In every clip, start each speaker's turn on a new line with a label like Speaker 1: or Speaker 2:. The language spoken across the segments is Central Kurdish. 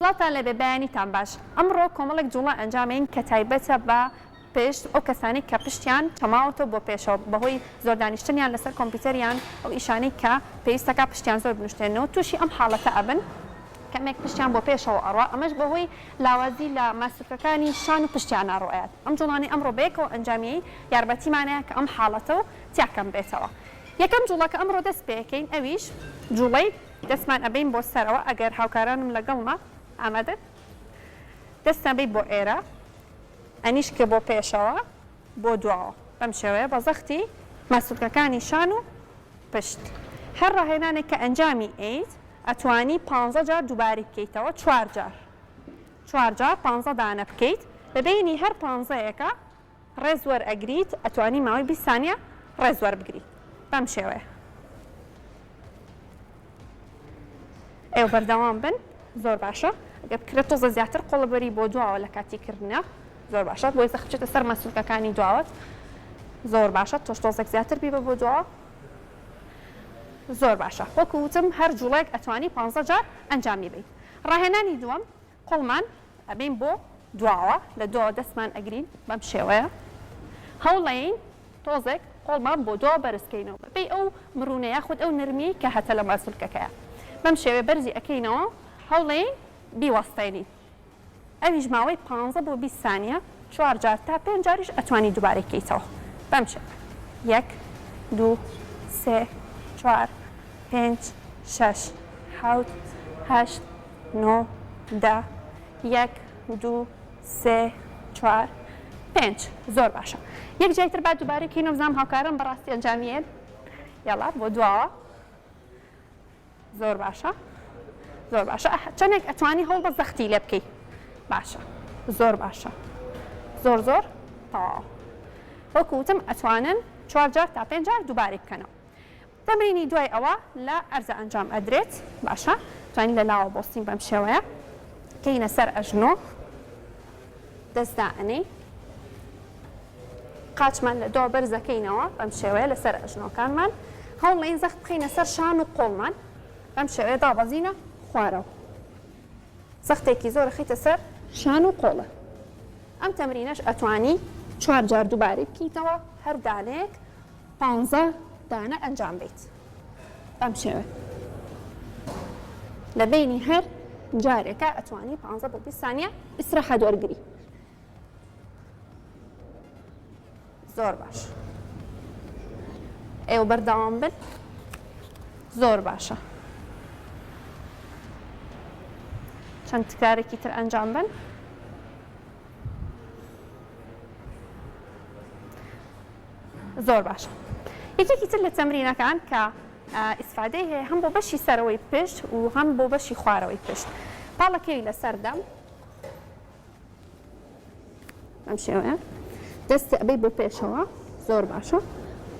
Speaker 1: سڵاتان لە بەبیانیتان باش ئەمڕۆ کۆمەڵێک جوڵە ئەنجامین کە تایبەتە بە پشت ئەو کەسانی کە پشتیان چەماوەتەوە بۆ پێشەوە بەهۆی زۆر دانیشتنیان لەسەر کۆمپیوتەریان ئەو ئیشانەی کە پێویستەکە پشتیان زۆر بنوشتێنەوە تووشی ئەم حاڵەتە ئەبن کەمێک پشتیان بۆ پێشەوە ئەڕوا ئەمەش بەهۆی لاوازی لە ماسوولکەکانی شان و پشتیان ناڕۆیات ئەم جوڵانی ئەمڕۆ بەیەکەوە ئەنجامیەی یارمەتیمانەیە کە ئەم حاڵەتە و تیاکەم بێتەوە یەکەم جوڵەکە ئەمڕۆ دەست پێەکەین ئەویش جوڵەی دەستمان ئەبین بۆ سەرەوە ئەگەر هاوکارانم لەگەڵمە ئامادە دەستان بێ بۆ ئێرە ئەنیش کە بۆ پێشەوە بۆ دواوە بەم شێوەیە بە زەختی ماسوولکەکانی شان و پشت هەر ڕاهێنانێک کە ئەنجامی ئەیت ئەتوانی 15 جار دووباری بکەیتەوە 4 جار 15 دانە بکەیت بەبینی هەر 15یەکە ڕێز وەرئەگریت ئەتوانی ماوەی 20 سانیە ڕێز وەربگریت بەم شێوەیە ئێوە بەردەوام بن زۆر باشە ئەگەر بکرێت تۆزە زیاتر قۆڵەبەری بۆ دواوە لە کاتیکردنە زۆر باشە بۆی زەخ بچێتە سەر ماسوولکەکانی دواوت زۆر باشە تۆش تۆزێک زیاتر بیبە بۆ دواوە زۆر باشە وەکو وتم هەر جوڵێک ئەتوانی 15 جار ئەنجامی بێت ڕاهێنانی دووەم قوڵمان ئەبین بۆ دواوە لە دۆ دەستمان ئەگرین بەم شێوەیە هەوڵەین تۆزێک قۆڵمان بۆ دۆ بەرزکەینەوە بەبێ ئەو مرونەیە خود ئەو نرمی کە هەتە لە ماسوولکەکەیە بەم شێوێ بەرزی ئەەکەینەوە هەوڵەین بیوەستێنین ئەویش ماوەی 15 بۆ 20 سانیە 4 جار تا 5 جاریش ئەتوانی دووبارە بکەیتەوە بەم شێوە 1 2 3 4 5 6 7 8 9 10 1 2 3 4 5 زۆر باشە یەک جایتر بعد دووبارە بکەینەوە بزانم هاوکارم بەڕاستی ئەنجامیێن یاڵا بۆ دواوە زۆر باشە زۆر باشە چەندێک ئەتوانی هەوڵ بە زەختی لێ بکەیت باشە زۆر باشە زۆر تەواو وەکو وتم ئەتوانن 4 جار تا 5 جار دووبارە بکەنەوە تەمرینی دوای ئەوە لە ئەرزە ئەنجام ئەدرێت باشە توانین لە لاوە بۆستین بەم شێوەیە کەینە سەر ئەژنۆ دەستدائنەی قاچمان لە دۆ بەرزەکەینەوە بەم شێوەیە لەسەر ئەژنۆکانمان هەوڵێن زەخت بخەینە سەر شان و قۆڵمان بەم شێوەیە دابەزینە خوارەوە زەختێکی زۆر خیتە سەر شان و قۆڵە ئەم تەمرینەش ئەتوانی 4 جار دووبارە بکەیتەوە هەر دانەیەک 15 دانە ئەنجام بیت بەم شێوە لە بینی هەر جارێکە ئەتوانی 15 بۆ 20 سانیە ئیسراحەت وەرگری زۆر باش ئێوە بەردەوام بن زۆر باشە چەند تکرارێکی تر ئەنجام بن زۆر باشە یەکێکی تر لە تەمرینەکان کە ئیسفادەی هەیە هەم بۆ بەشی سەرەوەی پشت و هەم بۆ بەشی خوارەوەی پشت پاڵەکەوی لەسەردەم ئەم شێوەیە دەستی ئەبەی بۆ پێشەوە زۆر باشە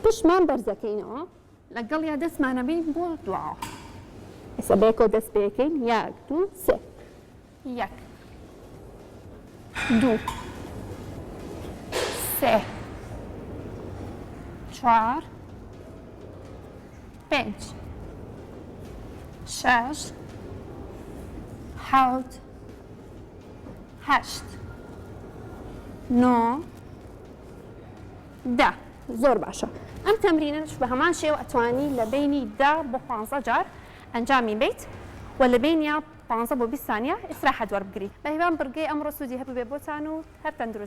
Speaker 1: پشتمان بەرزەکەینەوە لەگەڵ یا دەستمانە بین بۆ دواوە ئێستا بەیەکەوە دەست پێەکەین 1 2 3 1 2 3 4 5 6 7 8 9 10 زۆر باشە ئەم تەمرینەش بە هەمان شێوە ئەتوانی لە بینی 10 بۆ 15 جار ئەنجامی بیت و لە بینیا 15 بۆ 20 سانیە ئیسراحەت وەربگریت بە هیوان بڕگەی ئەمڕۆ سوودی هەبوو بێ بۆتان و هەر تەندروست